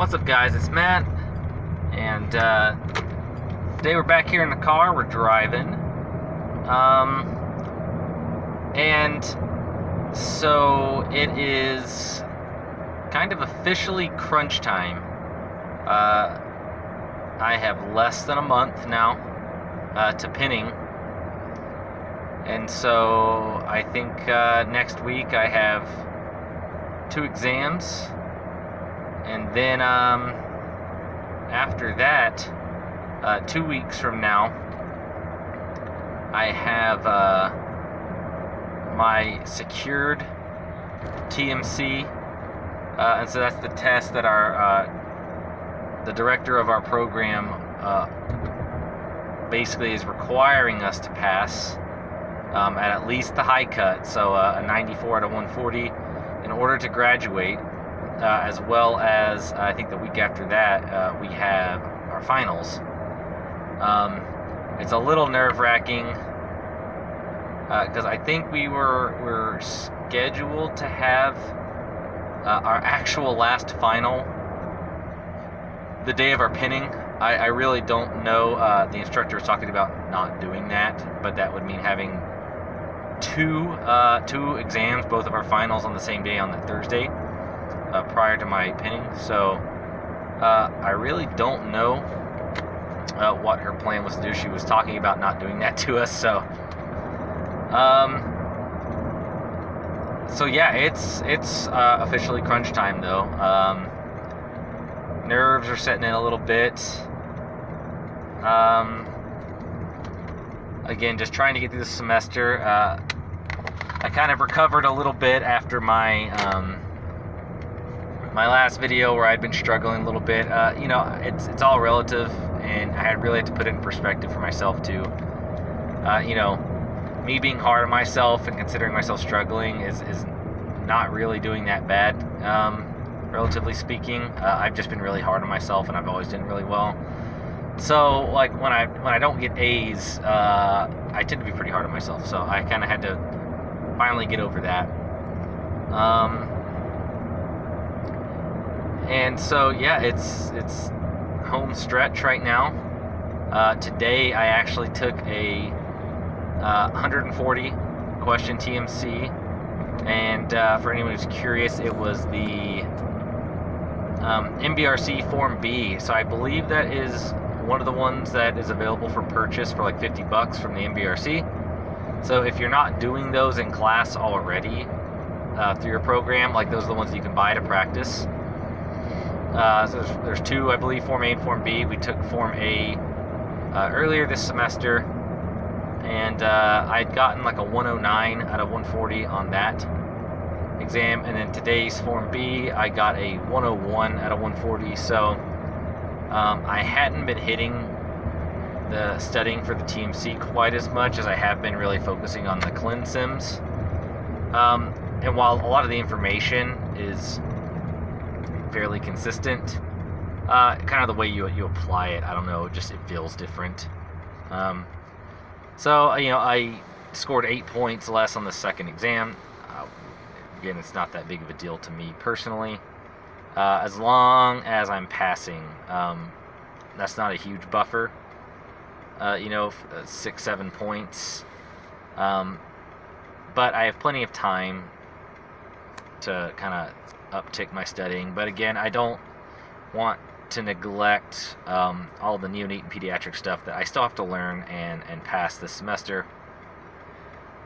What's up, guys? It's Matt, and today we're back here in the car. We're driving, and so it is kind of officially crunch time. I have less than a month now to pinning, and so I think next week I have 2 exams. And then after that, 2 weeks from now, I have my secured TMC, and so that's the test that the director of our program basically is requiring us to pass at least the high cut, so a 94 out of 140 in order to graduate. As well as I think the week after that we have our finals. It's a little nerve-wracking because I think we're scheduled to have our actual last final the day of our pinning. I really don't know. The instructor was talking about not doing that, but that would mean having two exams, both of our finals on the same day on that Thursday. Prior to my pinning, so I really don't know what her plan was to do. She was talking about not doing that to us, so yeah, it's officially crunch time though. Nerves are setting in a little bit. Again, just trying to get through the semester. I kind of recovered a little bit after my last video where I'd been struggling a little bit. It's all relative, and I really had to put it in perspective for myself too. Me being hard on myself and considering myself struggling is not really doing that bad, relatively speaking. I've just been really hard on myself, and I've always done really well. So, like, when I don't get A's, I tend to be pretty hard on myself. So I kind of had to finally get over that. And so, yeah, it's home stretch right now. Today I actually took a 140 question TMC, and for anyone who's curious, it was the MBRC Form B. So I believe that is one of the ones that is available for purchase for like $50 from the MBRC. So if you're not doing those in class already through your program, like those are the ones that you can buy to practice. So there's 2, I believe, Form A and Form B. We took Form A earlier this semester, and I'd gotten like a 109 out of 140 on that exam, and then today's Form B, I got a 101 out of 140, so I hadn't been hitting the studying for the TMC quite as much as I have been really focusing on the Clin Sims. And while a lot of the information is fairly consistent, kind of the way you apply it, I don't know, it feels different. So I scored 8 points less on the second exam. Again, it's not that big of a deal to me personally, as long as I'm passing. That's not a huge buffer, 6-7 points, but I have plenty of time to kind of uptick my studying. But again, I don't want to neglect all the neonate and pediatric stuff that I still have to learn and pass this semester.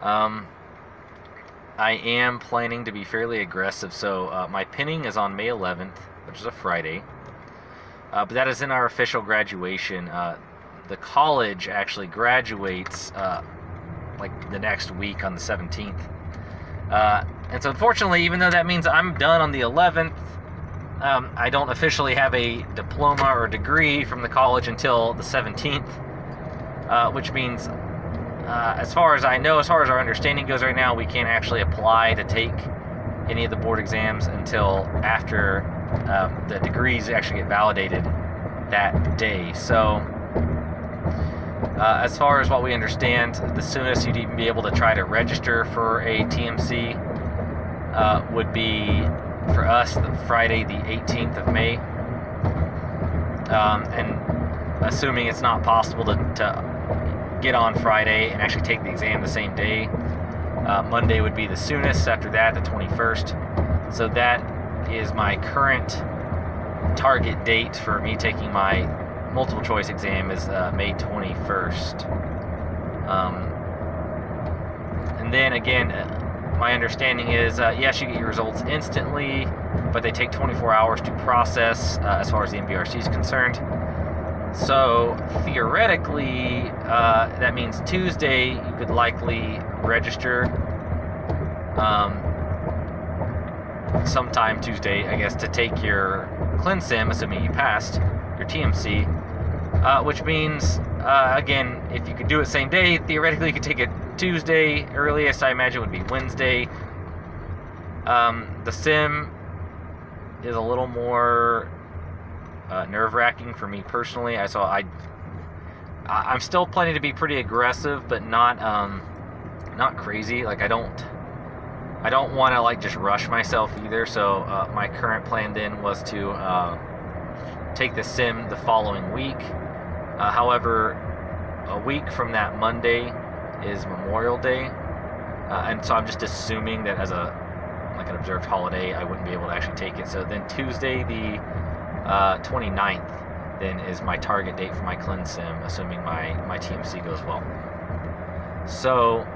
I am planning to be fairly aggressive, so my pinning is on May 11th, which is a Friday, but that is in our official graduation. The college actually graduates like the next week on the 17th. And so unfortunately, even though that means I'm done on the 11th, I don't officially have a diploma or degree from the college until the 17th, which means, as far as I know, as far as our understanding goes right now, we can't actually apply to take any of the board exams until after the degrees actually get validated that day. So as far as what we understand, the soonest you'd even be able to try to register for a TMC would be, for us, the Friday the 18th of May. and assuming it's not possible to get on Friday and actually take the exam the same day, Monday would be the soonest. After that, the 21st. So that is my current target date for me taking my multiple choice exam is May 21st. And then again, my understanding is, yes, you get your results instantly, but they take 24 hours to process as far as the MBRC is concerned. So theoretically, that means Tuesday you could likely register. Sometime Tuesday, I guess, to take your ClinSim, assuming you passed your TMC, which means, again, if you could do it same day, theoretically you could take it Tuesday. Earliest, I imagine, would be Wednesday. The sim is a little more nerve-wracking for me personally. I'm still planning to be pretty aggressive, but not crazy. Like, I don't want to like just rush myself either. So my current plan then was to take the sim the following week. However, a week from that Monday is Memorial Day, and so I'm just assuming that as an observed holiday, I wouldn't be able to actually take it. So then Tuesday the 29th then is my target date for my ClinSim, assuming my TMC goes well. So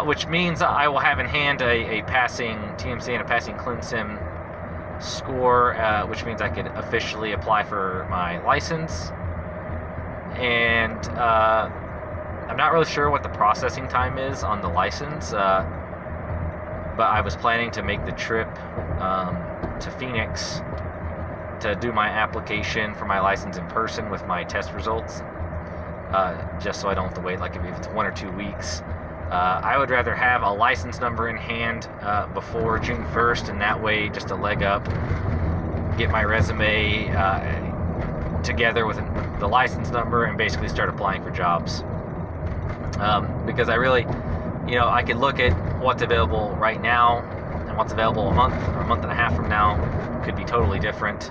which means I will have in hand a passing TMC and a passing ClinSim score, which means I could officially apply for my license. And I'm not really sure what the processing time is on the license, but I was planning to make the trip to Phoenix to do my application for my license in person with my test results, just so I don't have to wait, like if it's 1 or 2 weeks. I would rather have a license number in hand before June 1st, and that way just a leg up, get my resume together with the license number, and basically start applying for jobs. Because I really, I could look at what's available right now and what's available a month or a month and a half from now could be totally different.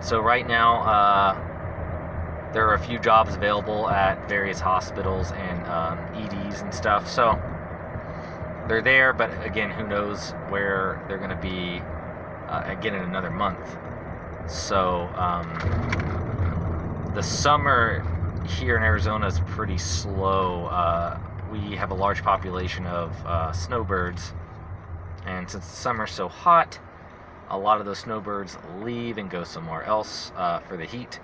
So right now, there are a few jobs available at various hospitals and EDs and stuff. So they're there, but again, who knows where they're going to be again in another month. So the summer here in Arizona is pretty slow. We have a large population of snowbirds, and since the summer's so hot, a lot of those snowbirds leave and go somewhere else for the heat.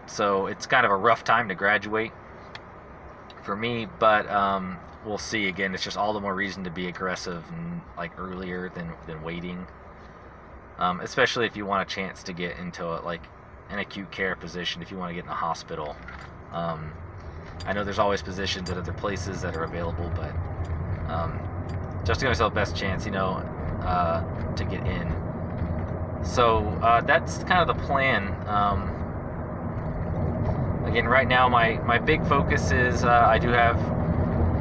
So it's kind of a rough time to graduate for me, but we'll see. Again, it's just all the more reason to be aggressive and earlier than waiting, especially if you want a chance to get into an acute care position, if you want to get in a hospital. I know there's always positions at other places that are available, but just to give myself the best chance, to get in. So that's kind of the plan. Again, right now my big focus is I do have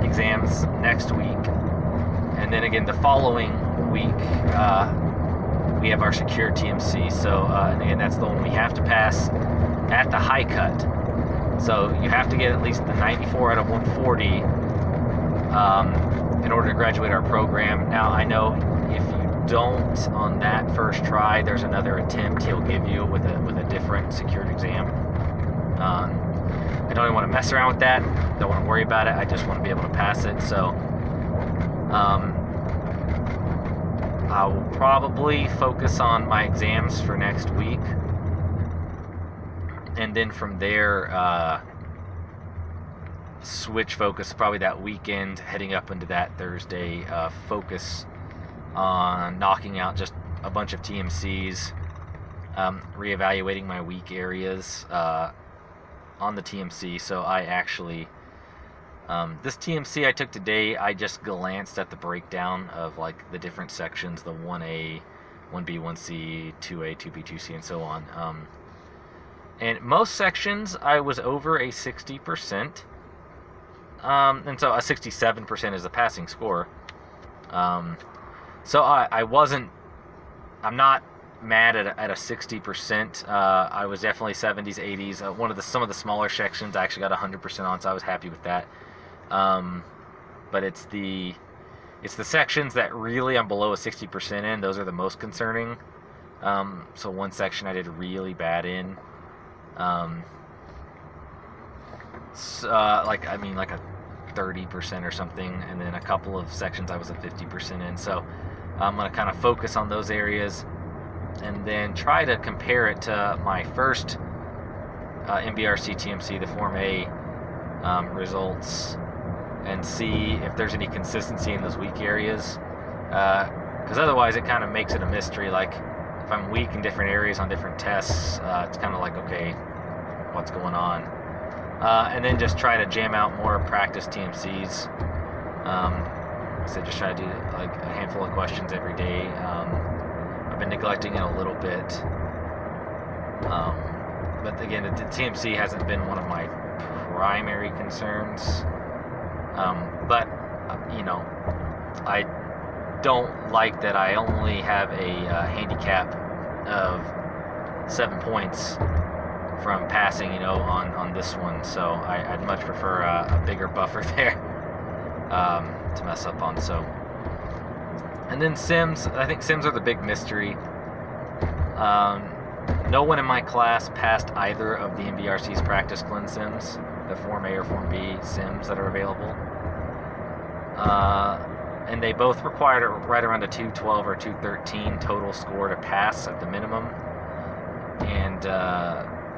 exams next week, and then again the following week we have our secure TMC. So and again, that's the one we have to pass at the high cut. So you have to get at least the 94 out of 140 in order to graduate our program. Now I know if you don't on that first try, there's another attempt he'll give you with a different secured exam. I don't even want to mess around with that. Don't want to worry about it. I just want to be able to pass it. So I will probably focus on my exams for next week, and then from there switch focus probably that weekend heading up into that Thursday, focus on knocking out just a bunch of TMCs, reevaluating my weak areas on the TMC. So I actually, this TMC I took today, I just glanced at the breakdown of the different sections, the 1A, 1B, 1C, 2A, 2B, 2C, and so on. And most sections I was over a 60%, and so a 67% is the passing score. So I wasn't I'm not mad at a 60%. I was definitely 70s, 80s. Some of the smaller sections I actually got 100% on, so I was happy with that. But it's the sections that really I'm below a 60% in. Those are the most concerning. So one section I did really bad in. Like a 30% or something, and then a couple of sections I was at 50% in. So I'm going to kind of focus on those areas and then try to compare it to my first MBRC TMC, the Form A results, and see if there's any consistency in those weak areas, because otherwise it kind of makes it a mystery. Like, if I'm weak in different areas on different tests, it's kind of like, okay, what's going on? And then just try to jam out more practice TMCs. So just try to do like a handful of questions every day. I've been neglecting it a little bit, but again, the TMC hasn't been one of my primary concerns. But you know, I don't like that I only have a handicap of 7 points from passing, you know, on this one. So I'd much prefer a bigger buffer there to mess up on. So, and then sims, I think sims are the big mystery. No one in my class passed either of the MBRC's practice clean sims, the Form A or Form B sims that are available. And they both required right around a 212 or 213 total score to pass at the minimum. And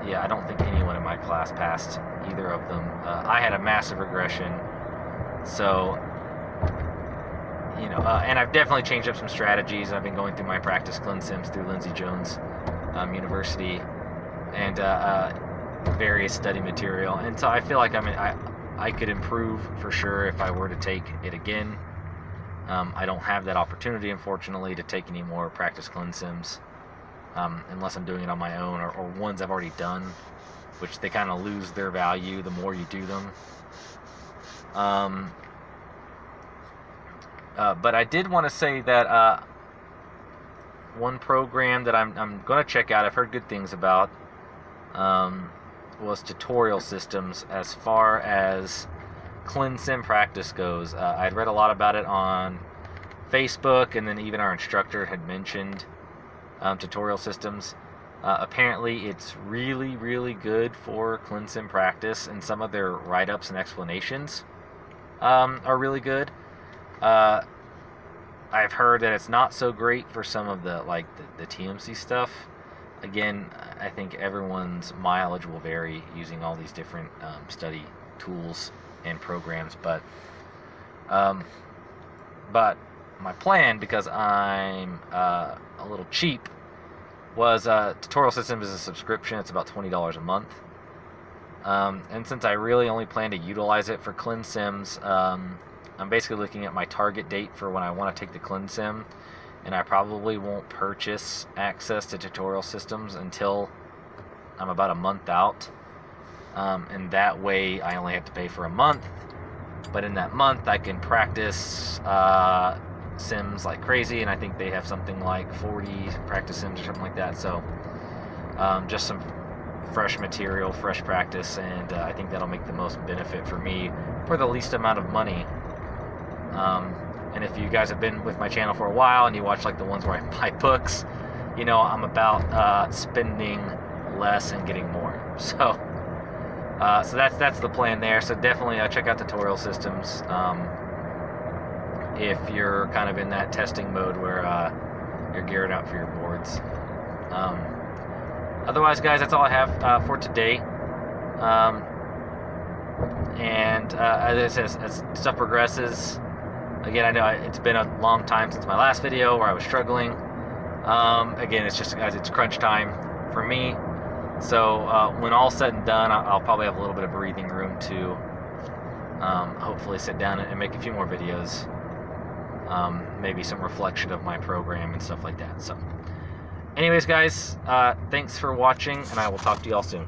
yeah, I don't think anyone in my class passed either of them. I had a massive regression, so you know, and I've definitely changed up some strategies. I've been going through my practice clean sims through Lindsey Jones University and various study material, and so I feel like I could improve for sure if I were to take it again. I don't have that opportunity, unfortunately, to take any more practice clean sims. Unless I'm doing it on my own, or ones I've already done, which they kind of lose their value the more you do them. But I did want to say that one program that I'm going to check out, I've heard good things about, was Tutorial Systems as far as ClinSim practice goes. I'd read a lot about it on Facebook, and then even our instructor had mentioned Tutorial Systems. Apparently it's really, really good for ClinSim practice, and some of their write-ups and explanations are really good. I've heard that it's not so great for some of the TMC stuff. Again, I think everyone's mileage will vary using all these different study tools and programs, but my plan, because I'm a little cheap, was Tutorial Systems is a subscription. It's about $20 a month, and since I really only plan to utilize it for ClinSims, I'm basically looking at my target date for when I want to take the ClinSim, and I probably won't purchase access to Tutorial Systems until I'm about a month out, and that way I only have to pay for a month, but in that month I can practice sims like crazy, and I think they have something like 40 practice sims or something like that. So just some fresh material, fresh practice, and I think that'll make the most benefit for me for the least amount of money. And if you guys have been with my channel for a while and you watch like the ones where I buy books, you know I'm about spending less and getting more. So that's the plan there. So definitely check out Tutorial Systems if you're kind of in that testing mode where you're gearing up for your boards. Otherwise, guys, that's all I have for today. And as stuff progresses, again, I know it's been a long time since my last video where I was struggling. Again, it's just, guys, it's crunch time for me. So when all's said and done, I'll probably have a little bit of breathing room to hopefully sit down and make a few more videos. Maybe some reflection of my program and stuff like that. So anyways, guys, thanks for watching, and I will talk to you all soon.